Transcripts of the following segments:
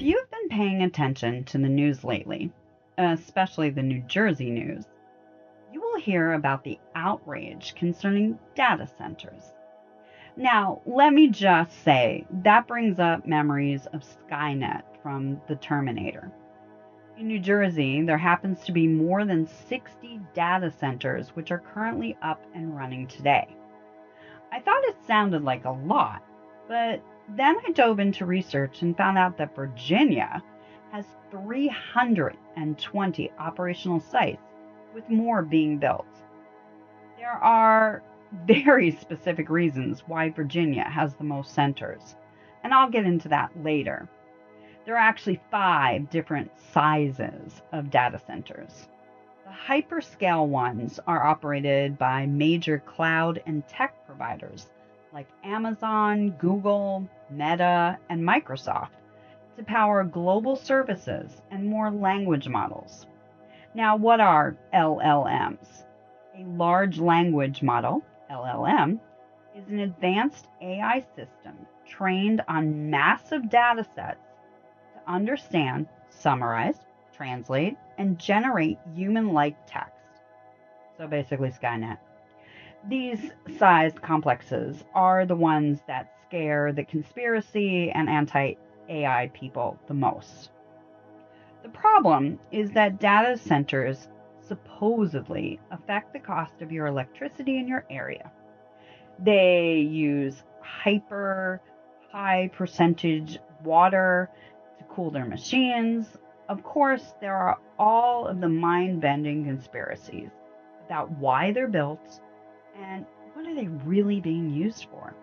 you've been paying attention to the news lately, especially the New Jersey news, you will hear about the outrage concerning data centers. Now, let me just say that brings up memories of Skynet from the Terminator. In New Jersey, there happens to be more than 60 data centers which are currently up and running today. I thought it sounded like a lot, but then I dove into research and found out that Virginia has 320 operational sites, with more being built. There are very specific reasons why Virginia has the most centers, and I'll get into that later. There are actually 5 different sizes of data centers. The hyperscale ones are operated by major cloud and tech providers like Amazon, Google, Meta, and Microsoft to power global services and more language models. Now, what are LLMs? A large language model, LLM, is an advanced AI system trained on massive data sets to understand, summarize, translate, and generate human-like text. So basically Skynet. These sized complexes are the ones that scare the conspiracy and anti-AI people the most. The problem is that data centers supposedly affect the cost of your electricity in your area. They use hyper high percentage water to cool their machines. Of course, there are all of the mind-bending conspiracies about why they're built and what are they really being used for.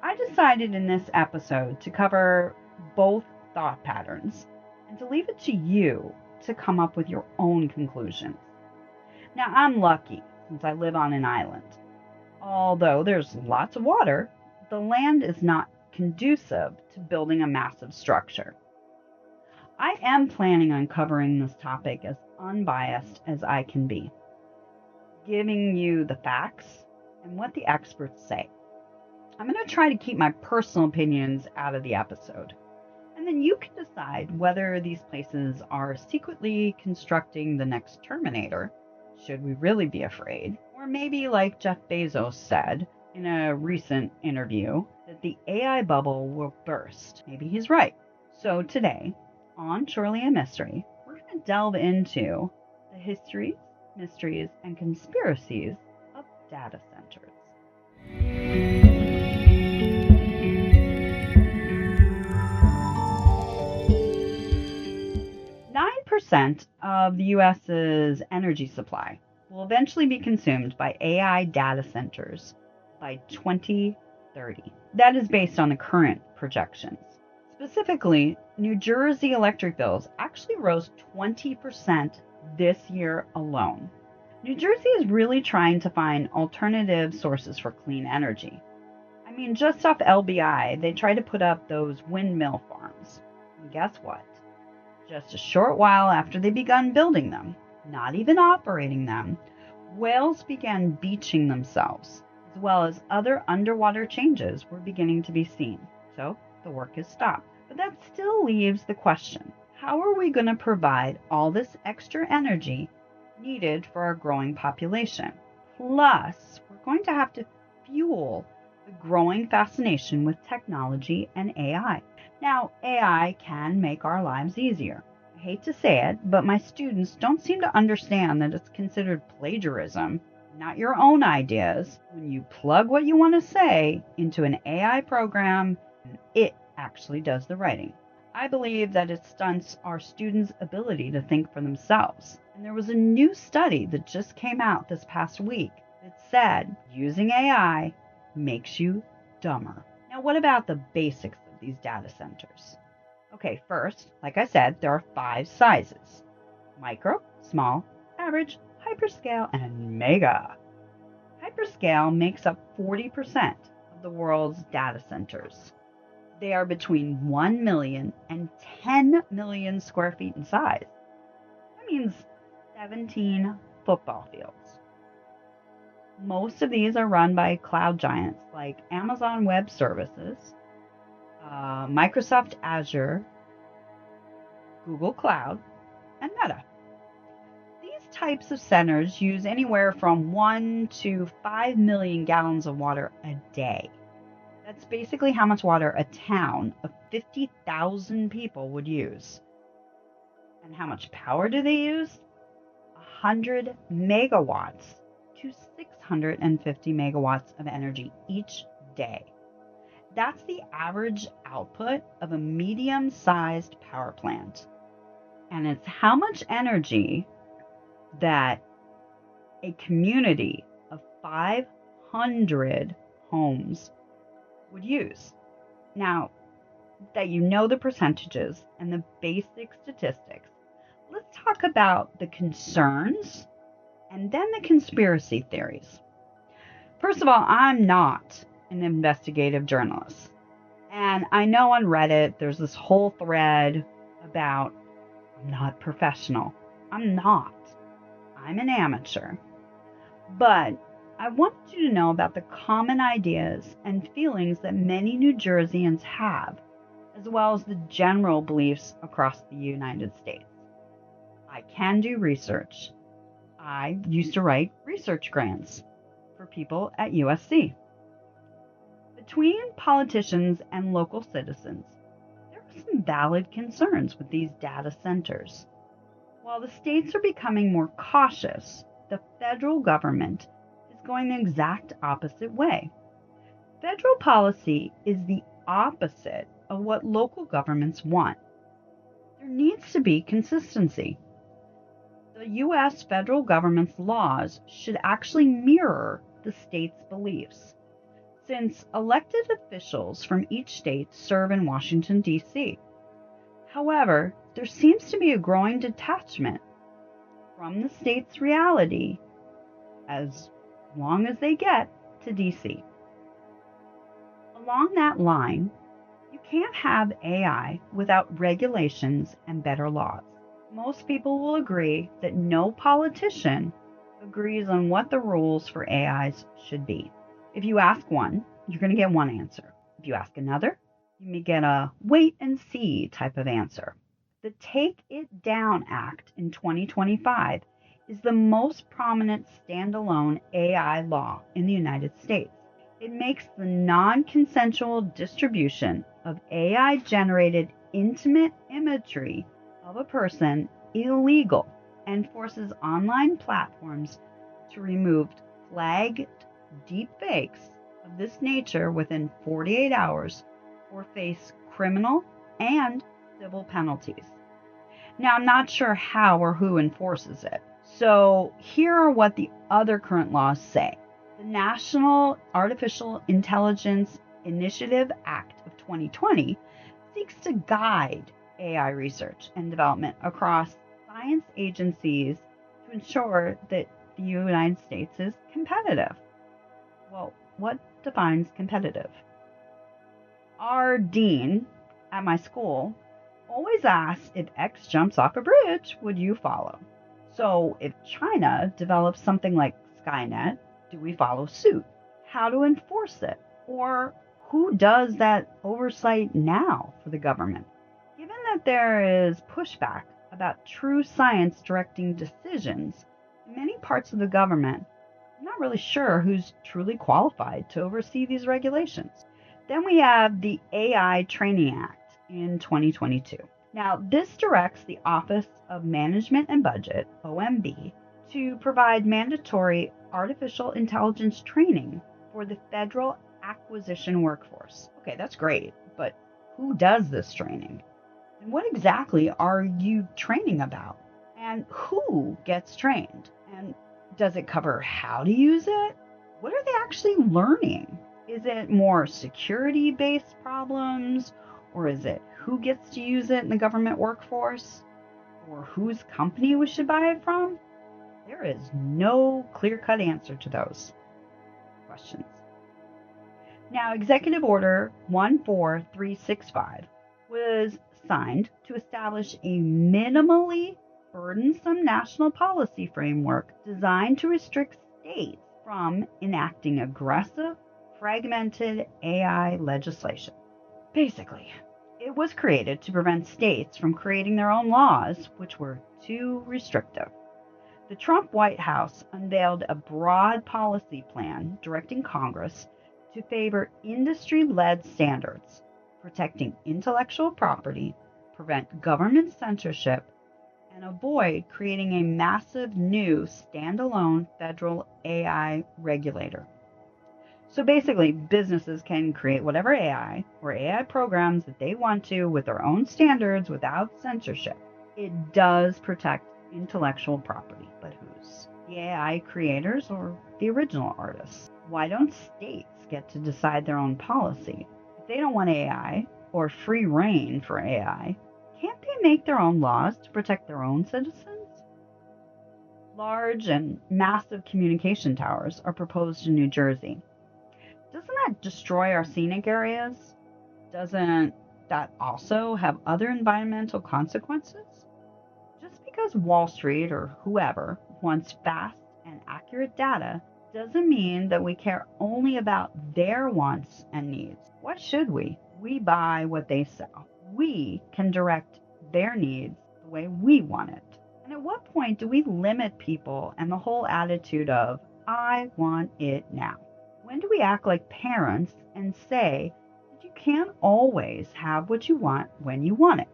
I decided in this episode to cover both thought patterns and to leave it to you to come up with your own conclusions. Now, I'm lucky since I live on an island. Although there's lots of water, the land is not conducive to building a massive structure. I am planning on covering this topic as unbiased as I can be, giving you the facts and what the experts say. I'm going to try to keep my personal opinions out of the episode. And then you can decide whether these places are secretly constructing the next Terminator. Should we really be afraid? Or maybe, like Jeff Bezos said in a recent interview, that the AI bubble will burst. Maybe he's right. So today, on Surely a Mystery, we're going to delve into the histories, mysteries, and conspiracies of data centers. 9% of the US's energy supply will eventually be consumed by AI data centers by 2030. That is based on the current projections. Specifically, New Jersey electric bills actually rose 20% this year alone. New Jersey is really trying to find alternative sources for clean energy. I mean, just off LBI, they try to put up those windmill farms. And guess what? Just a short while after they begun building them, not even operating them, whales began beaching themselves, as well as other underwater changes were beginning to be seen. So the work is stopped. But that still leaves the question, how are we going to provide all this extra energy needed for our growing population? Plus, we're going to have to fuel the growing fascination with technology and AI. Now, AI can make our lives easier. I hate to say it, but my students don't seem to understand that it's considered plagiarism, not your own ideas, when you plug what you want to say into an AI program and it actually does the writing. I believe that it stunts our students' ability to think for themselves. And there was a new study that just came out this past week that said using AI makes you dumber. Now, what about the basics of these data centers? Okay, first, like I said, there are 5 sizes: micro, small, average, hyperscale, and mega. Hyperscale makes up 40% of the world's data centers. They are between 1 million and 10 million square feet in size. That means 17 football fields. Most of these are run by cloud giants like Amazon Web Services, Microsoft Azure, Google Cloud, and Meta. These types of centers use anywhere from 1 to 5 million gallons of water a day. That's basically how much water a town of 50,000 people would use. And how much power do they use? 100 megawatts to 650 megawatts of energy each day. That's the average output of a medium-sized power plant. And it's how much energy that a community of 500 homes would use. Now that you know the percentages and the basic statistics, let's talk about the concerns and then the conspiracy theories. First of all, I'm not an investigative journalist. And I know on Reddit there's this whole thread about I'm not professional. I'm not. I'm an amateur. But I want you to know about the common ideas and feelings that many New Jerseyans have, as well as the general beliefs across the United States. I can do research. I used to write research grants for people at USC. Between politicians and local citizens, there are some valid concerns with these data centers. While the states are becoming more cautious, the federal government is going the exact opposite way. Federal policy is the opposite of what local governments want. There needs to be consistency. The U.S. federal government's laws should actually mirror the state's beliefs, since elected officials from each state serve in Washington, D.C. However, there seems to be a growing detachment from the state's reality as long as they get to D.C. Along that line, you can't have AI without regulations and better laws. Most people will agree that no politician agrees on what the rules for AIs should be. If you ask one, you're going to get one answer. If you ask another, you may get a wait and see type of answer. The Take It Down Act in 2025 is the most prominent standalone AI law in the United States. It makes the non-consensual distribution of AI-generated intimate imagery of a person illegal and forces online platforms to remove flagged deepfakes of this nature within 48 hours or face criminal and civil penalties. Now, I'm not sure how or who enforces it. So here are what the other current laws say. The National Artificial Intelligence Initiative Act of 2020 seeks to guide AI research and development across science agencies to ensure that the United States is competitive. Well, what defines competitive? Our dean at my school always asks, if X jumps off a bridge, would you follow? So if China develops something like Skynet, do we follow suit? How to enforce it? Or who does that oversight now for the government? Given that there is pushback about true science directing decisions in many parts of the government, I'm not really sure who's truly qualified to oversee these regulations. Then we have the AI Training Act in 2022. Now, this directs the Office of Management and Budget, OMB, to provide mandatory artificial intelligence training for the federal acquisition workforce. Okay, that's great, but who does this training? And what exactly are you training about? And who gets trained? And does it cover how to use it? What are they actually learning? Is it more security-based problems? Or is it who gets to use it in the government workforce? Or whose company we should buy it from? There is no clear-cut answer to those questions. Now, Executive Order 14365 was signed to establish a minimally burdensome national policy framework designed to restrict states from enacting aggressive, fragmented AI legislation. Basically, It was created to prevent states from creating their own laws, which were too restrictive. The Trump White House unveiled a broad policy plan directing Congress to favor industry led standards, protecting intellectual property, prevent government censorship, and avoid creating a massive new standalone federal AI regulator. So basically, businesses can create whatever AI or AI programs that they want to with their own standards without censorship. It does protect intellectual property, but whose? The AI creators or the original artists? Why don't states get to decide their own policy? If they don't want AI or free reign for AI, can't they make their own laws to protect their own citizens? Large and massive communication towers are proposed in New Jersey. Doesn't that destroy our scenic areas? Doesn't that also have other environmental consequences? Just because Wall Street or whoever wants fast and accurate data doesn't mean that we care only about their wants and needs. Why should we? We buy what they sell. We can direct their needs the way we want it. And at what point do we limit people and the whole attitude of, I want it now? When do we act like parents and say that you can't always have what you want when you want it?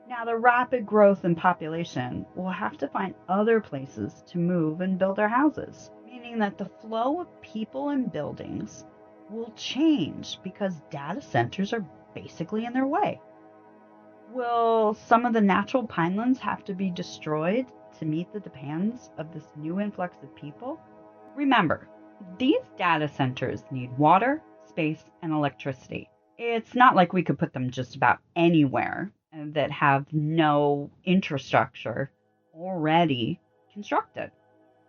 Now, the rapid growth in population will have to find other places to move and build their houses, meaning that the flow of people and buildings will change because data centers are basically in their way. Will some of the natural pinelands have to be destroyed to meet the demands of this new influx of people? Remember, these data centers need water, space, and electricity. It's not like we could put them just about anywhere that have no infrastructure already constructed.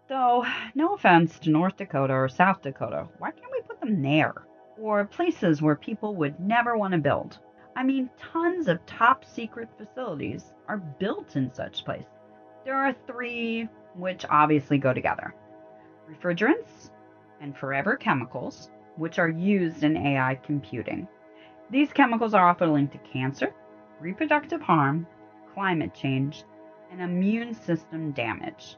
Though, no offense to North Dakota or South Dakota, why can't we put them there? Or places where people would never want to build? I mean, tons of top secret facilities are built in such places. There are three which obviously go together: refrigerants and forever chemicals, which are used in AI computing. These chemicals are often linked to cancer, reproductive harm, climate change, and immune system damage.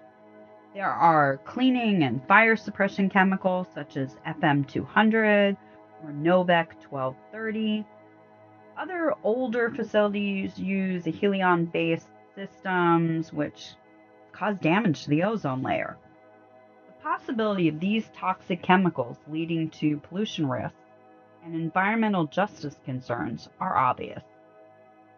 There are cleaning and fire suppression chemicals such as FM200 or Novec 1230. Other older facilities use helium-based systems which cause damage to the ozone layer. The possibility of these toxic chemicals leading to pollution risks and environmental justice concerns are obvious.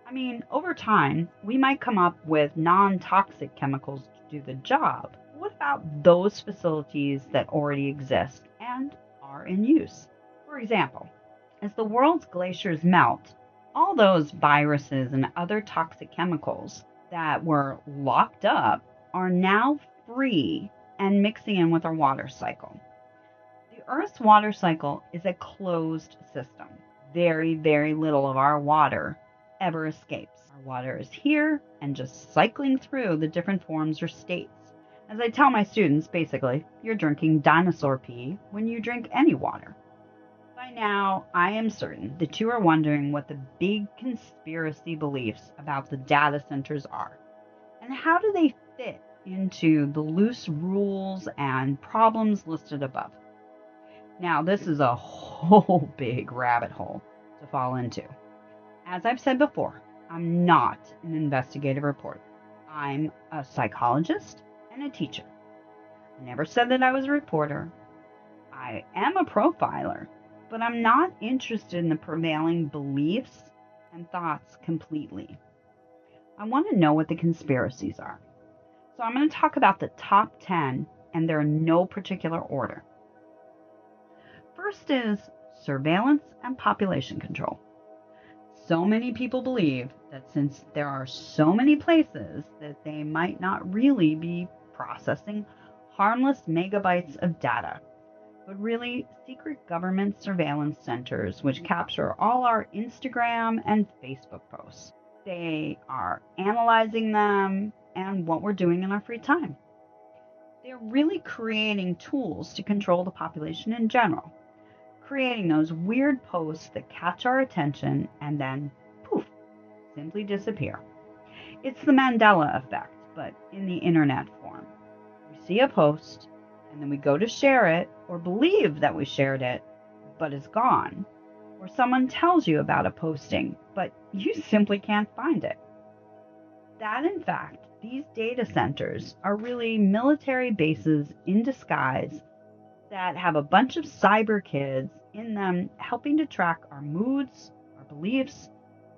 I mean, over time, we might come up with non-toxic chemicals to do the job. What about those facilities that already exist and are in use? For example, as the world's glaciers melt, all those viruses and other toxic chemicals that were locked up are now free and mixing in with our water cycle. The Earth's water cycle is a closed system. Very, very little of our water ever escapes. Our water is here and just cycling through the different forms or states. As I tell my students, basically, you're drinking dinosaur pee when you drink any water. By now, I am certain that you are wondering what the big conspiracy beliefs about the data centers are, and how do they fit into the loose rules and problems listed above. Now, this is a whole big rabbit hole to fall into. As I've said before, I'm not an investigative reporter. I'm a psychologist and a teacher. I never said that I was a reporter. I am a profiler, but I'm not interested in the prevailing beliefs and thoughts completely. I want to know what the conspiracies are. So I'm going to talk about the top 10, and they're in no particular order. First is surveillance and population control. So many people believe that since there are so many places that they might not really be processing harmless megabytes of data, but really secret government surveillance centers which capture all our Instagram and Facebook posts. They are analyzing them and what we're doing in our free time. They're really creating tools to control the population in general, creating those weird posts that catch our attention and then poof, simply disappear. It's the Mandela effect, but in the internet form. We see a post, and then we go to share it, or believe that we shared it, but it's gone. Or someone tells you about a posting, but you simply can't find it. That, in fact, these data centers are really military bases in disguise that have a bunch of cyber kids in them helping to track our moods, our beliefs,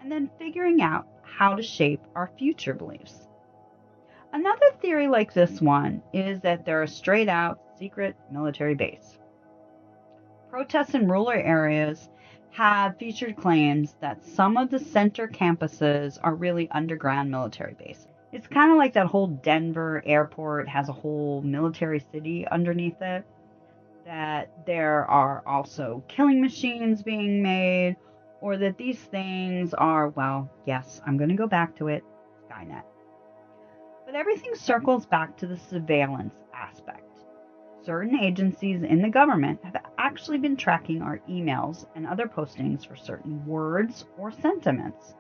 and then figuring out how to shape our future beliefs. Another theory like this one is that they're a straight out secret military base. Protests in rural areas have featured claims that some of the center campuses are really underground military bases. It's kind of like that whole Denver airport has a whole military city underneath it, that there are also killing machines being made, or that these things are, well, yes, I'm going to go back to it, Skynet. But everything circles back to the surveillance aspect. Certain agencies in the government have actually been tracking our emails and other postings for certain words or sentiments,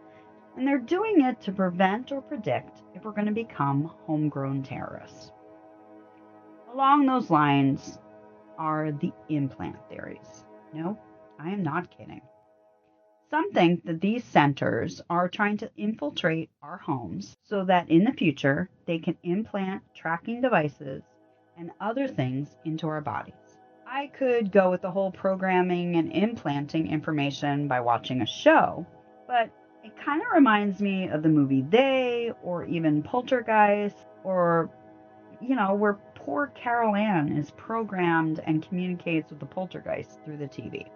and they're doing it to prevent or predict if we're going to become homegrown terrorists. Along those lines are the implant theories. No, I am not kidding. Some think that these centers are trying to infiltrate our homes so that in the future they can implant tracking devices and other things into our bodies. I could go with the whole programming and implanting information by watching a show, but it kind of reminds me of the movie They, or even Poltergeist, or, where poor Carol Ann is programmed and communicates with the poltergeist through the TV.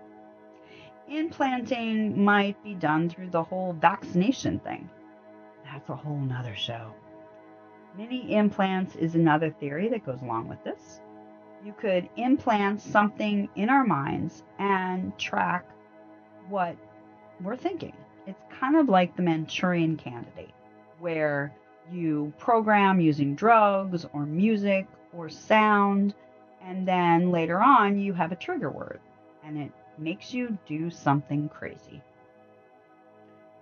Implanting might be done through the whole vaccination thing. That's a whole nother show. Mini implants is another theory that goes along with this. You could implant something in our minds and track what we're thinking. It's kind of like the Manchurian Candidate, where you program using drugs or music or sound, and then later on you have a trigger word, and it makes you do something crazy.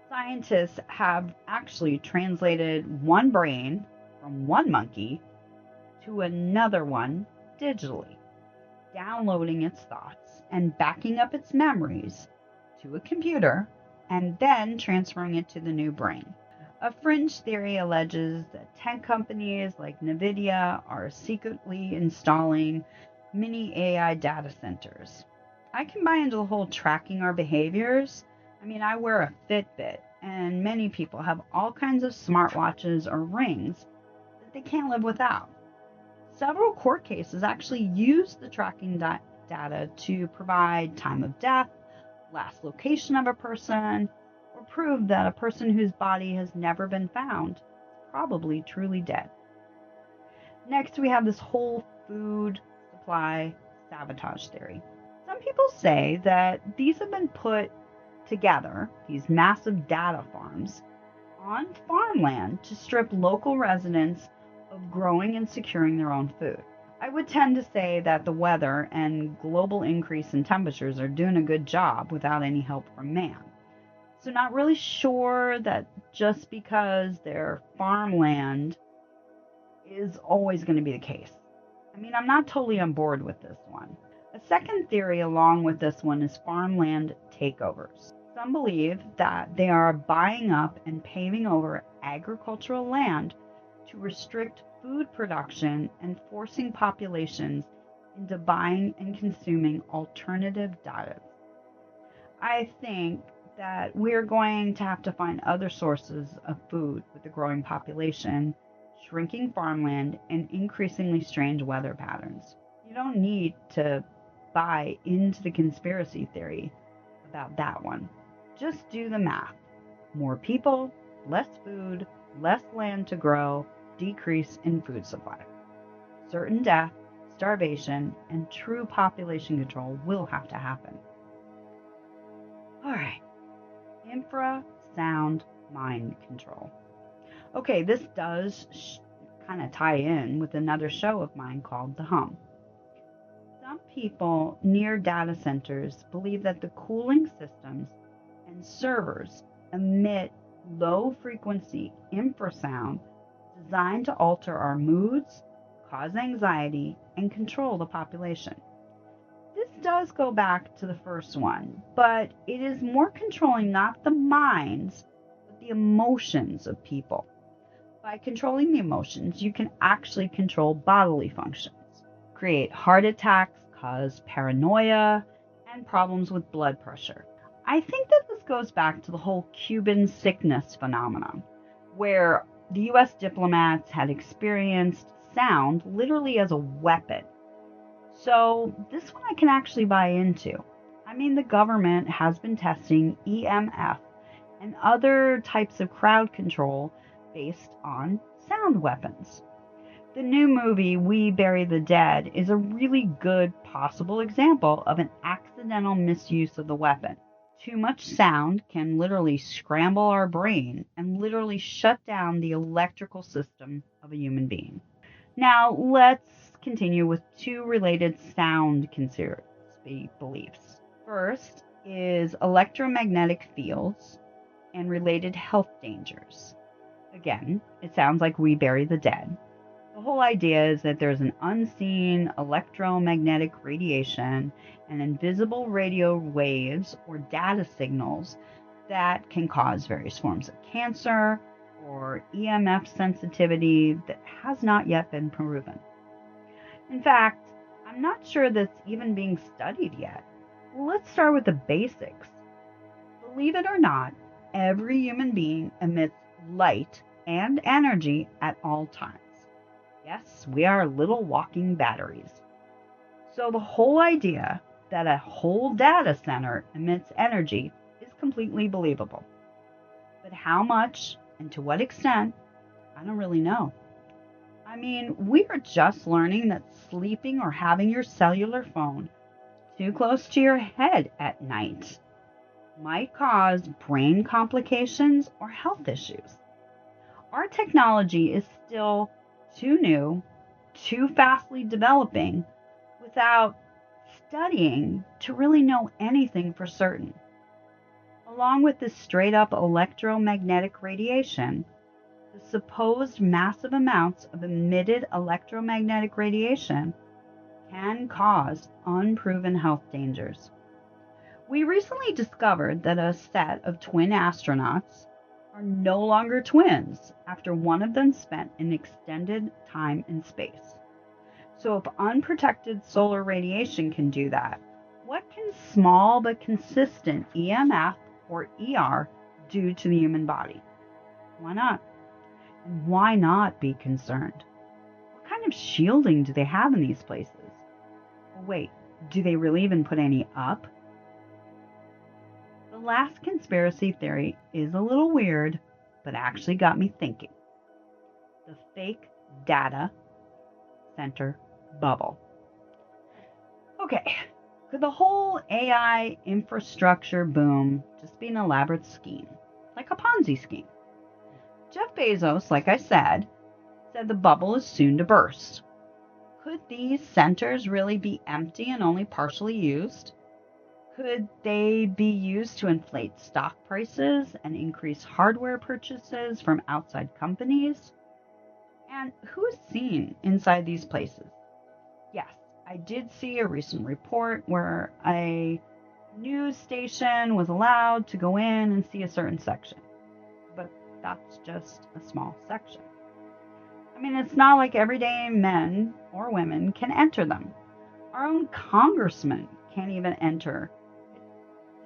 Scientists have actually translated one brain from one monkey to another one digitally, downloading its thoughts and backing up its memories to a computer and then transferring it to the new brain. A fringe theory alleges that tech companies like NVIDIA are secretly installing mini AI data centers. I can buy into the whole tracking our behaviors. I wear a Fitbit, and many people have all kinds of smartwatches or rings that they can't live without. Several court cases actually use the tracking data to provide time of death, last location of a person, or prove that a person whose body has never been found is probably truly dead. Next, we have this whole food supply sabotage theory. Some people say that these have been put together, these massive data farms, on farmland to strip local residents of growing and securing their own food. I would tend to say that the weather and global increase in temperatures are doing a good job without any help from man. So not really sure that just because they're farmland is always going to be the case. I'm not totally on board with this one. A second theory along with this one is farmland takeovers. Some believe that they are buying up and paving over agricultural land to restrict food production and forcing populations into buying and consuming alternative diets. I think that we're going to have to find other sources of food with the growing population, shrinking farmland, and increasingly strange weather patterns. You don't need to buy into the conspiracy theory about that one. Just do the math. More people, less food, less land to grow, decrease in food supply. Certain death, starvation, and true population control will have to happen. All right. Infrasound mind control. Okay, this does kind of tie in with another show of mine called The Hum. Some people near data centers believe that the cooling systems and servers emit low frequency infrasound designed to alter our moods, cause anxiety, and control the population. This does go back to the first one, but it is more controlling not the minds, but the emotions of people. By controlling the emotions, you can actually control bodily functions, create heart attacks, cause paranoia, and problems with blood pressure. I think that this goes back to the whole Cuban sickness phenomenon, where the US diplomats had experienced sound literally as a weapon. So, this one I can actually buy into. I mean, the government has been testing EMF and other types of crowd control based on sound weapons. The new movie, We Bury the Dead, is a really good possible example of an accidental misuse of the weapon. Too much sound can literally scramble our brain and literally shut down the electrical system of a human being. Now, let's continue with two related sound conspiracy beliefs. First is electromagnetic fields and related health dangers. Again, it sounds like We Bury the Dead. The whole idea is that there's an unseen electromagnetic radiation and invisible radio waves or data signals that can cause various forms of cancer or EMF sensitivity that has not yet been proven. In fact, I'm not sure that's even being studied yet. Let's start with the basics. Believe it or not, every human being emits light and energy at all times. Yes, we are little walking batteries. So the whole idea that a whole data center emits energy is completely believable. But how much and to what extent, I don't really know. I mean, we are just learning that sleeping or having your cellular phone too close to your head at night might cause brain complications or health issues. Our technology is still too new, too fastly developing, without studying to really know anything for certain. Along with this straight up electromagnetic radiation, the supposed massive amounts of emitted electromagnetic radiation can cause unproven health dangers. We recently discovered that a set of twin astronauts are no longer twins after one of them spent an extended time in space. So, if unprotected solar radiation can do that, what can small but consistent EMF or ER do to the human body? Why not? And why not be concerned? What kind of shielding do they have in these places? Well, wait, do they really even put any up? The last conspiracy theory is a little weird, but actually got me thinking. The fake data center bubble. Okay, could the whole AI infrastructure boom just be an elaborate scheme, like a Ponzi scheme? Jeff Bezos, like I said the bubble is soon to burst. Could these centers really be empty and only partially used? Could they be used to inflate stock prices and increase hardware purchases from outside companies? And who is seen inside these places? Yes, I did see a recent report where a news station was allowed to go in and see a certain section, but that's just a small section. I mean, it's not like everyday men or women can enter them. Our own congressmen can't even enter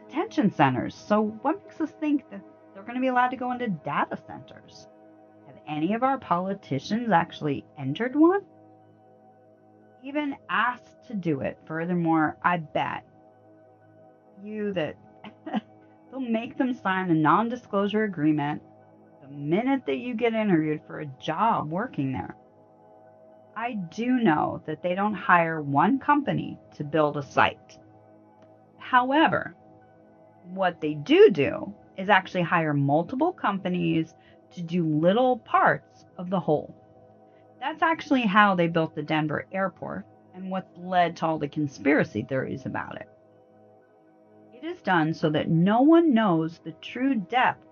detention centers. So, what makes us think that they're going to be allowed to go into data centers? Have any of our politicians actually entered one? Even asked to do it. Furthermore, I bet you that they'll make them sign a non disclosure agreement the minute that you get interviewed for a job working there. I do know that they don't hire one company to build a site. However, what they do is actually hire multiple companies to do little parts of the whole. That's actually how they built the Denver airport and what's led to all the conspiracy theories about it. It is done so that no one knows the true depth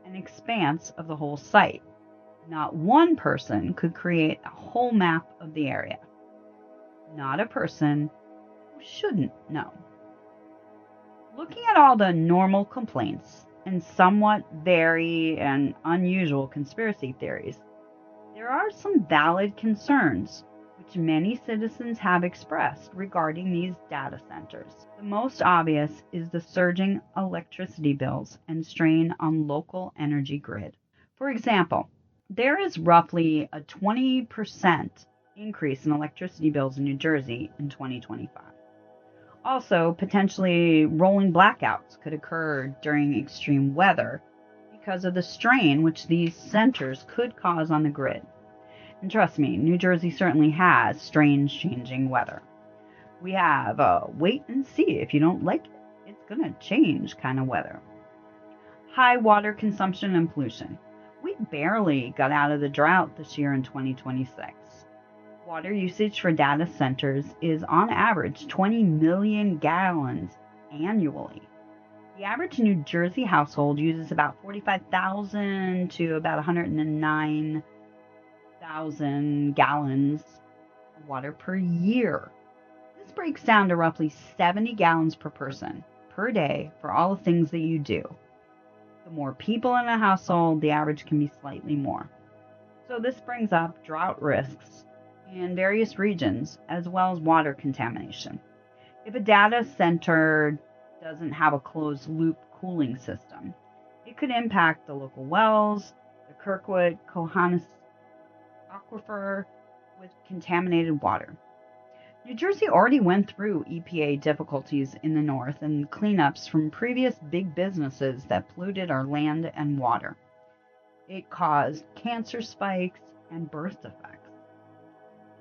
an expanse of the whole site. Not one person could create a whole map of the area. Not a person who shouldn't know. Looking at all the normal complaints and somewhat very and unusual conspiracy theories, there are some valid concerns which many citizens have expressed regarding these data centers. The most obvious is the surging electricity bills and strain on local energy grid. For example, there is roughly a 20% increase in electricity bills in New Jersey in 2025. Also, potentially rolling blackouts could occur during extreme weather because of the strain which these centers could cause on the grid. And trust me, New Jersey certainly has strange changing weather. We have a wait and see if you don't like it. It's going to change kind of weather. High water consumption and pollution. We barely got out of the drought this year in 2026. Water usage for data centers is on average 20 million gallons annually. The average New Jersey household uses about 45,000 to about 109,000 gallons of water per year. This breaks down to roughly 70 gallons per person per day for all the things that you do. The more people in a household, the average can be slightly more. So this brings up drought risks in various regions as well as water contamination. If a data center doesn't have a closed loop cooling system, it could impact the local wells, the Kirkwood Cohasset aquifer with contaminated water. New Jersey already went through EPA difficulties in the north and cleanups from previous big businesses that polluted our land and water. It caused cancer spikes and birth defects.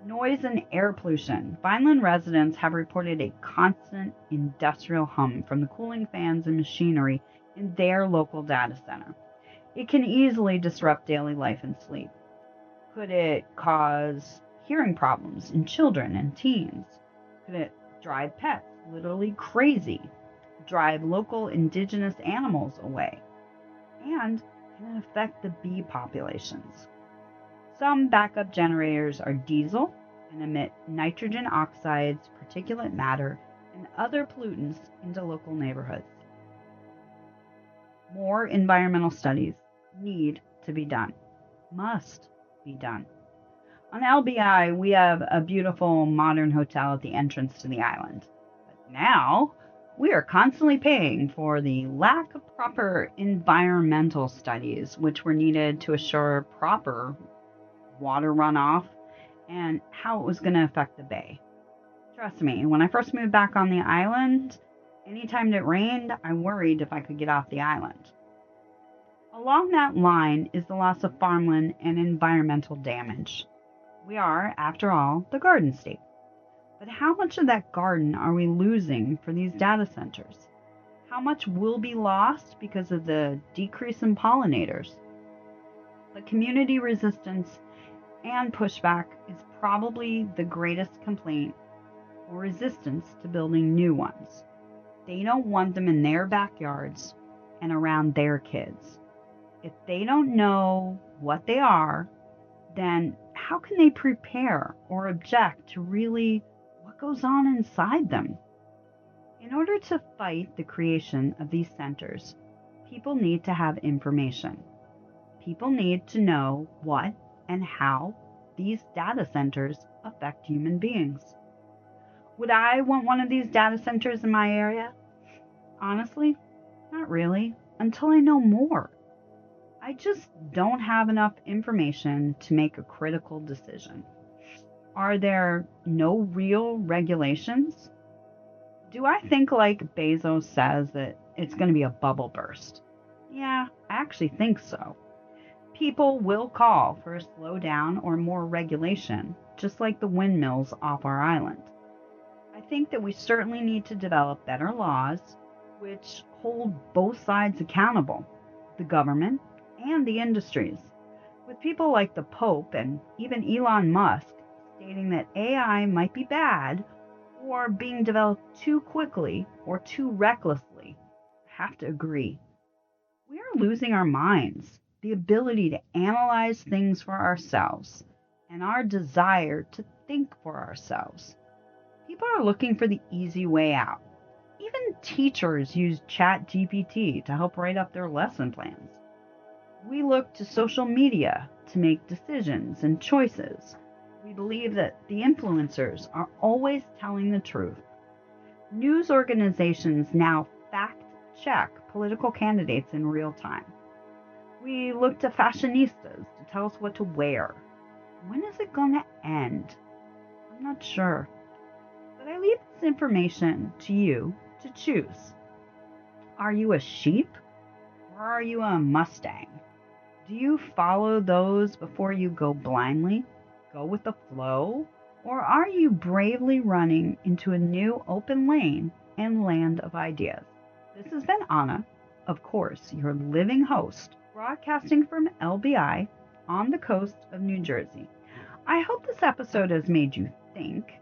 Noise and air pollution. Vineland residents have reported a constant industrial hum from the cooling fans and machinery in their local data center. It can easily disrupt daily life and sleep. Could it cause hearing problems in children and teens? Could it drive pets literally crazy? Drive local indigenous animals away? And can it affect the bee populations? Some backup generators are diesel and emit nitrogen oxides, particulate matter, and other pollutants into local neighborhoods. More environmental studies need to be done, must be done. On LBI, we have a beautiful modern hotel at the entrance to the island. But now, we are constantly paying for the lack of proper environmental studies, which were needed to assure proper water runoff and how it was going to affect the bay. Trust me, when I first moved back on the island, anytime it rained, I worried if I could get off the island. Along that line is the loss of farmland and environmental damage. We are, after all, the garden state. But how much of that garden are we losing for these data centers? How much will be lost because of the decrease in pollinators? The community resistance and pushback is probably the greatest complaint or resistance to building new ones. They don't want them in their backyards and around their kids. If they don't know what they are, then how can they prepare or object to really what goes on inside them? In order to fight the creation of these centers, people need to have information. People need to know what and how these data centers affect human beings. Would I want one of these data centers in my area? Honestly, not really, until I know more. I just don't have enough information to make a critical decision. Are there no real regulations? Do I think like Bezos says that it's going to be a bubble burst? Yeah, I actually think so. People will call for a slowdown or more regulation, just like the windmills off our island. I think that we certainly need to develop better laws which hold both sides accountable, the government and the industries, with people like the Pope and even Elon Musk stating that AI might be bad or being developed too quickly or too recklessly. I have to agree. We are are losing our minds, the ability to analyze things for ourselves, and our desire to think for ourselves. People are looking for the easy way out. Even teachers use ChatGPT to help write up their lesson plans. We look to social media to make decisions and choices. We believe that the influencers are always telling the truth. News organizations now fact check political candidates in real time. We look to fashionistas to tell us what to wear. When is it going to end? I'm not sure. But I leave this information to you to choose. Are you a sheep or are you a Mustang? Do you follow those before you go blindly, go with the flow, or are you bravely running into a new open lane and land of ideas? This has been Anna, of course, your living host, broadcasting from LBI on the coast of New Jersey. I hope this episode has made you think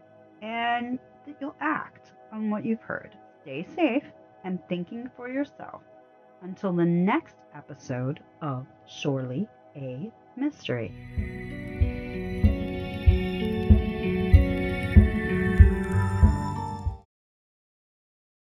and that you'll act on what you've heard. Stay safe and thinking for yourself. Until the next episode of Surely a Mystery.